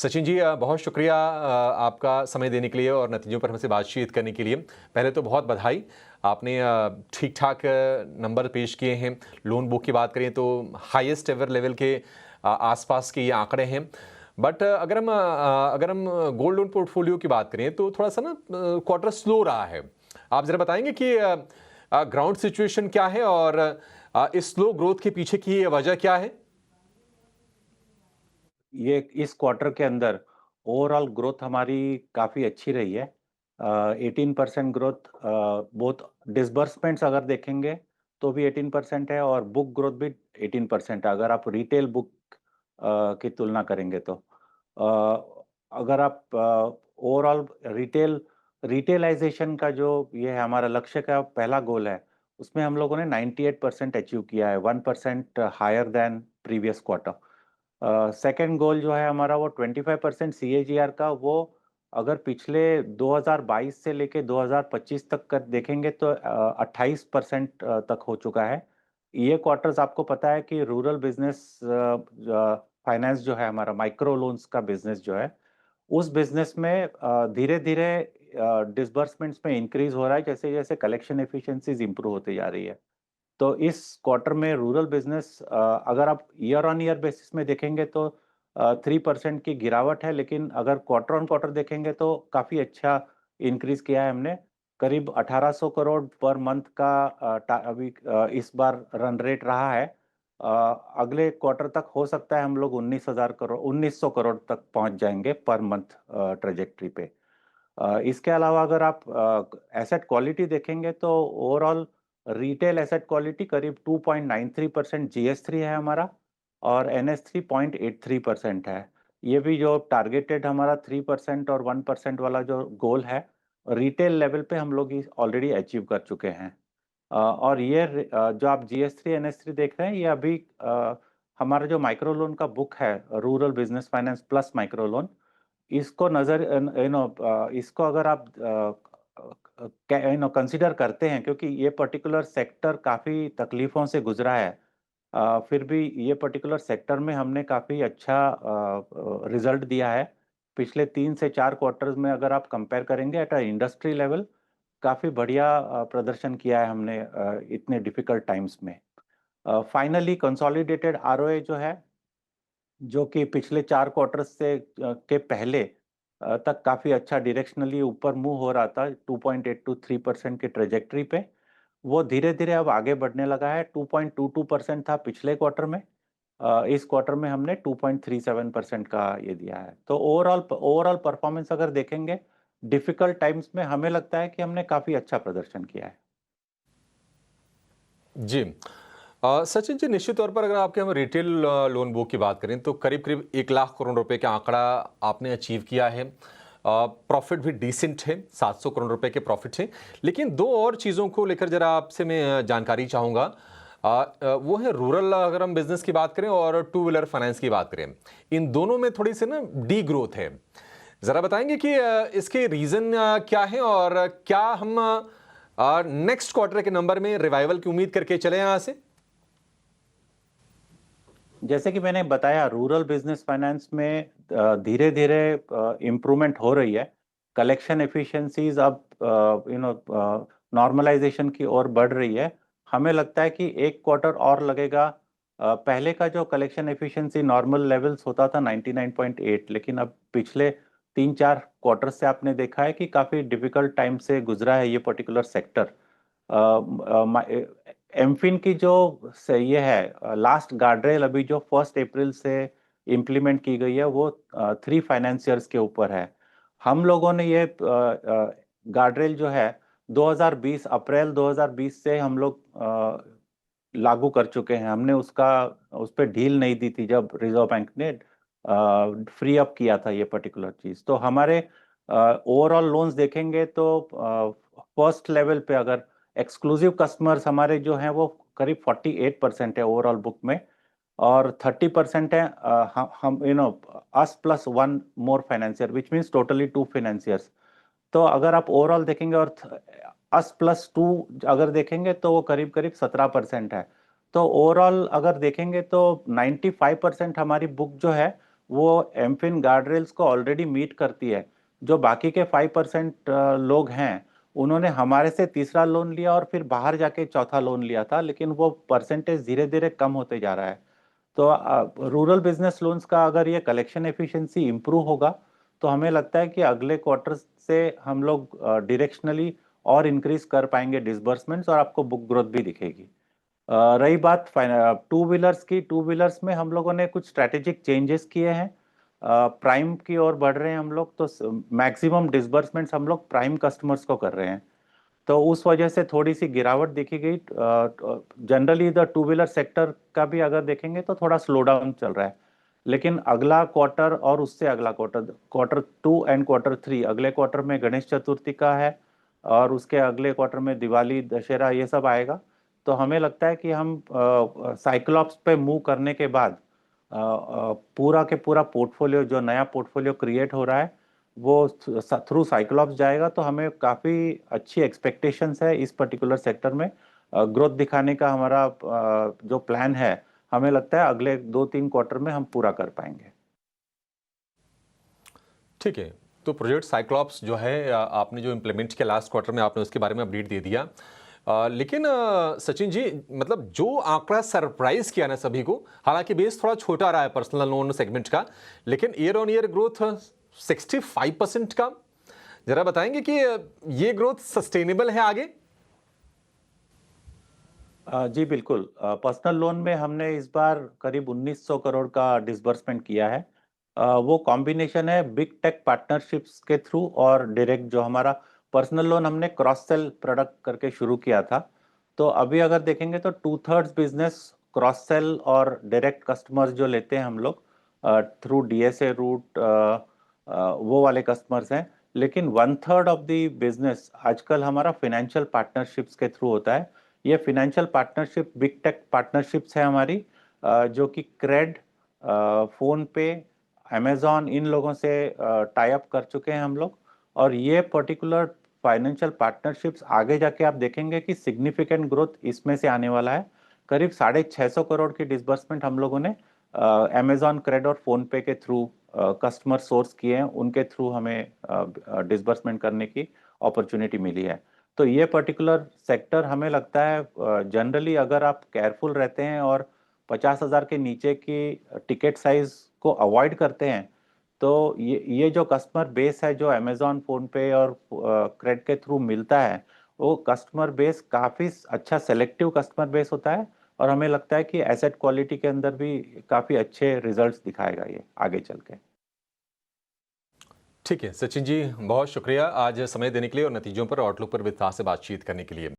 सचिन जी, बहुत शुक्रिया आपका समय देने के लिए और नतीजों पर हमसे बातचीत करने के लिए। पहले तो बहुत बधाई, आपने ठीक-ठाक नंबर पेश किए हैं। लोन बुक की बात करें तो हाईएस्ट एवर लेवल के आसपास के ये आंकड़े हैं। बट अगर हम गोल्ड लोन पोर्टफोलियो की बात करें तो थोड़ा-सा ना क्वार्टर स्लो रहा है। आप ज़रा बताएँगे कि ग्राउंड सिचुएशन क्या है और इस स्लो ग्रोथ के पीछे की वजह क्या है? ये इस क्वार्टर के अंदर ओवरऑल ग्रोथ हमारी काफ़ी अच्छी रही है। 18% ग्रोथ, बोथ डिसबर्समेंट्स अगर देखेंगे तो भी 18% है और बुक ग्रोथ भी 18% है अगर आप रिटेल बुक की तुलना करेंगे तो। अगर आप ओवरऑल रिटेलाइजेशन का जो ये है हमारा लक्ष्य का पहला गोल है, उसमें हम लोगों ने 98% अचीव किया है, 1% higher than previous quarter. Second goal जो है हमारा वो 25% सीएजीआर का, वो अगर पिछले 2022 से लेके 2025 तक कर देखेंगे तो 28% तक हो चुका है। ये क्वार्टर्स आपको पता है कि रूरल बिजनेस फाइनेंस जो है हमारा माइक्रो लोन्स का बिजनेस जो है, उस बिजनेस में धीरे-धीरे डिसबर्समेंट्स में इंक्रीज हो रहा है जैसे-जैसे कलेक्शन एफिशिएंसीज इंप्रूव होती जा रही है। तो इस क्वार्टर में रूरल बिजनेस अगर आप ईयर ऑन ईयर बेसिस में देखेंगे तो 3% की गिरावट है, लेकिन अगर क्वार्टर ऑन क्वार्टर देखेंगे तो काफ़ी अच्छा इंक्रीज किया है हमने। करीब 1800 करोड़ पर मंथ का अभी इस बार रन रेट रहा है। अ, अगले क्वार्टर तक हो सकता है हम लोग 1900 करोड़ तक पहुंच जाएंगे पर मंथ ट्रेजेक्ट्री पे। इसके अलावा अगर आप एसेट क्वालिटी देखेंगे तो ओवरऑल रिटेल एसेट क्वालिटी करीब 2.93% जीएस3 है हमारा और एनएस3 0.83% है। ये भी जो टारगेटेड हमारा 3% और 1% वाला जो गोल है, रिटेल लेवल पे हम लोग ऑलरेडी अचीव कर चुके हैं। और ये जो आप जीएस3 एनएस3 देख रहे हैं, ये अभी हमारा जो माइक्रो लोन का बुक है, rural business finance plus micro loan, इसको नज़र इसको अगर आप कंसीडर करते हैं, क्योंकि ये पर्टिकुलर सेक्टर काफ़ी तकलीफ़ों से गुजरा है। फिर भी ये पर्टिकुलर सेक्टर में हमने काफ़ी अच्छा रिजल्ट दिया है। पिछले 3 से 4 क्वार्टर्स में अगर आप कंपेयर करेंगे एट अ इंडस्ट्री लेवल, काफ़ी बढ़िया प्रदर्शन किया है हमने इतने डिफिकल्ट टाइम्स में। फाइनली कंसोलिडेटेड आरओए जो है, जो कि पिछले 4 क्वार्टर्स से के पहले तक काफ़ी अच्छा डायरेक्शनली ऊपर मूव हो रहा था 2.8 टू 3% की ट्रेजेक्टरी पे, वो धीरे-धीरे अब आगे बढ़ने लगा है। 2.22% था पिछले क्वार्टर में। इस क्वार्टर में हमने 2.37% का ये दिया है। तो ओवरऑल परफॉर्मेंस अगर देखेंगे, डिफिकल्ट टाइम्स में हमें लगता है कि हमने काफ़ी अच्छा प्रदर्शन किया है। जी। सचिन जी, निश्चित तौर पर अगर आपके हम रिटेल लोन बुक की बात करें तो करीब-करीब 1 लाख करोड़ रुपए का आंकड़ा आपने अचीव किया है। प्रॉफिट भी डिसेंट है, 700 करोड़ रुपए के प्रॉफिट हैं। लेकिन 2 और चीज़ों को लेकर ज़रा आपसे मैं जानकारी चाहूँगा। वो है रूरल अगर हम बिज़नेस की बात करें और टू व्हीलर फाइनेंस की बात करें। इन दोनों में थोड़ी-सी ना डी-ग्रोथ है। ज़रा बताएँगे कि इसके रीज़न क्या हैं और क्या हम नेक्स्ट क्वार्टर के नंबर में रिवाइवल की उम्मीद करके चलें यहाँ से? जैसे कि मैंने बताया, रूरल बिजनेस फाइनेंस में धीरे-धीरे इम्प्रूवमेंट हो रही है। कलेक्शन एफिशिएंसीज अब नॉर्मलाइजेशन की ओर बढ़ रही है। हमें लगता है कि 1 क्वार्टर और लगेगा। पहले का जो कलेक्शन एफिशिएंसी नॉर्मल लेवल्स होता था 99.8, लेकिन अब पिछले 3-4 क्वार्टर से आपने देखा है कि काफ़ी डिफिकल्ट टाइम से गुजरा है ये पर्टिकुलर सेक्टर। एमफिन की जो ये है लास्ट गार्डरेल अभी जो 1 अप्रैल से इम्प्लीमेंट की गई है, वो 3 फाइनेंसियर्स के ऊपर है। हम लोगों ने ये गार्डरेल जो है 2020 अप्रैल 2020 से हम लोग लागू कर चुके हैं। हमने उस पर ढील नहीं दी थी जब रिजर्व बैंक ने फ्री अप किया था ये पर्टिकुलर चीज। तो हमारे ओवरऑल लोन्स देखेंगे तो फर्स्ट लेवल पे अगर एक्सक्लूसिव कस्टमर्स हमारे जो हैं वो करीब 48% है ओवरऑल बुक में, और 30% है हम us plus one more financier, which means totally 2 financiers. तो अगर आप ओवरऑल देखेंगे और अस प्लस टू अगर देखेंगे तो वो करीब करीब 17% है। तो ओवरऑल अगर देखेंगे तो 95% हमारी बुक जो है वो एमफिन गार्ड रेल्स को ऑलरेडी मीट करती है। जो बाकी के 5% लोग हैं, उन्होंने हमारे से तीसरा लोन लिया और फिर बाहर जाके चौथा लोन लिया था, लेकिन वो परसेंटेज धीरे धीरे कम होते जा रहा है। तो रूरल बिजनेस लोन्स का अगर ये कलेक्शन एफिशिएंसी इंप्रूव होगा, तो हमें लगता है कि अगले क्वार्टर से हम लोग डायरेक्शनली और इंक्रीज कर पाएंगे डिसबर्समेंट्स, और आपको बुक ग्रोथ भी दिखेगी। रही बात टू व्हीलर्स की, टू व्हीलर्स में हम लोगों ने कुछ स्ट्रैटेजिक चेंजेस किए हैं। प्राइम की ओर बढ़ रहे हैं हम लोग, तो मैक्सिमम डिसबर्समेंट्स हम लोग प्राइम कस्टमर्स को कर रहे हैं। तो उस वजह से थोड़ी सी गिरावट देखी गई। Generally the two wheeler sector का भी अगर देखेंगे तो थोड़ा स्लो डाउन चल रहा है। लेकिन अगला क्वार्टर और उससे अगला क्वार्टर, क्वार्टर 2 एंड क्वार्टर 3, अगले क्वार्टर में गणेश चतुर्थी का है, और उसके अगले क्वार्टर में दिवाली, दशहरा, ये सब आएगा। तो हमें लगता है कि हम साइक्लॉप्स पे मूव करने के बाद पूरा के पूरा पोर्टफोलियो, जो नया पोर्टफोलियो क्रिएट हो रहा है, वो थ्रू साइक्लॉप्स जाएगा। तो हमें काफ़ी अच्छी एक्सपेक्टेशंस है इस पर्टिकुलर सेक्टर में ग्रोथ दिखाने का। हमारा जो प्लान है, हमें लगता है अगले 2-3 क्वार्टर में हम पूरा कर पाएंगे। ठीक है। तो प्रोजेक्ट साइक्लॉप्स जो है आपने जो इम्प्लीमेंट किया लास्ट क्वार्टर में, आपने उसके बारे में अपडेट दे दिया। लेकिन सचिन जी, मतलब जो आंकड़ा सरप्राइज किया ना सभी को, हालांकि बेस थोड़ा छोटा रहा है पर्सनल लोन सेगमेंट का, लेकिन ईयर ऑन ईयर ग्रोथ 65% का, जरा बताएंगे कि ये ग्रोथ सस्टेनेबल है आगे? जी बिल्कुल। पर्सनल लोन में हमने इस बार करीब 1900 करोड़ का डिसबर्समेंट किया है। वो कॉम्बिनेशन है बिग टेक पार्टनरशिप्स के थ्रू और डायरेक्ट। जो हमारा पर्सनल लोन हमने क्रॉस सेल प्रोडक्ट करके शुरू किया था, तो अभी अगर देखेंगे तो 2/3 बिजनेस क्रॉस सेल और डायरेक्ट कस्टमर्स जो लेते हैं हम लोग थ्रू डीएसए रूट, वो वाले कस्टमर्स हैं। लेकिन 1/3 ऑफ द बिजनेस आजकल हमारा फाइनेंशियल पार्टनरशिप्स के थ्रू होता है। ये financial partnership big tech partnerships है हमारी, जो कि क्रेड, फोन पे, अमेजॉन, इन लोगों से टाई अप कर चुके हैं हम लोग। और ये पर्टिकुलर फाइनेंशियल पार्टनरशिप्स आगे जाके आप देखेंगे कि सिग्निफिकेंट ग्रोथ इसमें से आने वाला है। करीब 650 करोड़ की डिसबर्समेंट हम लोगों ने अमेजॉन क्रेड और फोन पे के थ्रू कस्टमर सोर्स किए हैं, उनके थ्रू हमें डिसबर्समेंट करने की अपॉर्चुनिटी मिली है। तो ये पर्टिकुलर सेक्टर हमें लगता है जनरली अगर आप केयरफुल रहते हैं और 50,000 के नीचे की टिकट साइज को अवॉइड करते हैं, तो ये जो कस्टमर बेस है जो अमेजॉन, फोन पे और क्रेड के थ्रू मिलता है, वो कस्टमर बेस काफ़ी अच्छा सेलेक्टिव कस्टमर बेस होता है। और हमें लगता है कि एसेट क्वालिटी के अंदर भी काफ़ी अच्छे रिजल्ट्स दिखाएगा ये आगे चल के। ठीक है सचिन जी, बहुत शुक्रिया आज समय देने के लिए और नतीजों पर, आउटलुक पर विस्तार से बातचीत करने के लिए।